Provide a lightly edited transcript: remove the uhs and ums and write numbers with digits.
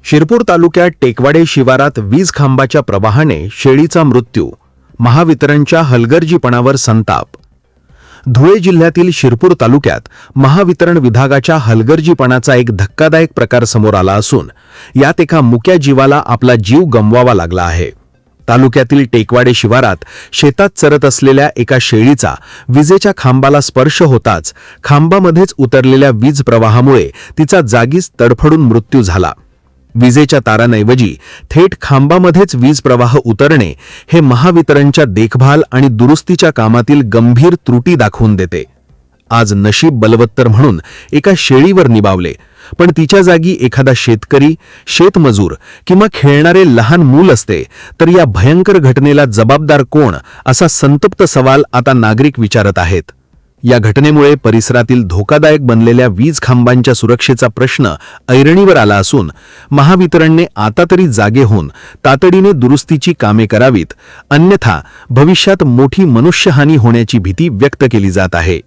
शिरपूर तालुक्यात टेकवाडे शिवारात वीज खांबाच्या प्रवाहाने शेळीचा मृत्यू, महावितरणच्या हलगर्जीपणावर संताप। धुळे जिल्ह्यातील शिरपूर तालुक्यात महावितरण विभागाच्या हलगर्जीपणाचा एक धक्कादायक प्रकार समोर आला असून यात एका मुक्या जीवाला आपला जीव गमवावा लागला आहे। तालुक्यातील टेकवाडे शिवारात शेतात चरत असलेल्या एका शेळीचा विजेच्या खांबाला स्पर्श होताच खांबामध्येच उतरलेल्या वीज प्रवाहामुळे तिचा जागीच तडफडून मृत्यू झाला। विजेच्या तारांऐवजी थेट खांबामध्येच वीज प्रवाह उतरणे हे महावितरणच्या देखभाल आणि दुरुस्तीच्या कामातील गंभीर त्रुटी दाखवून देते। आज नशीब बलवत्तर म्हणून एका शेळीवर निभावले, पण तिच्या जागी एखादा शेतकरी, शेतमजूर किंवा खेळणारे लहान मूल असते तर या भयंकर घटनेला जबाबदार कोण, असा संतप्त सवाल आता नागरिक विचारत आहेत। या घटनेमुळे परिसरातील धोकादायक बनलेल्या वीज खांबांच्या सुरक्षेचा प्रश्न ऐरणीवर आला असून महावितरणने आता तरी जागे होऊन तातडीने दुरुस्तीची कामे करावीत, अन्यथा भविष्यात मोठी मनुष्यहानी होण्याची भीती व्यक्त केली जात आहे।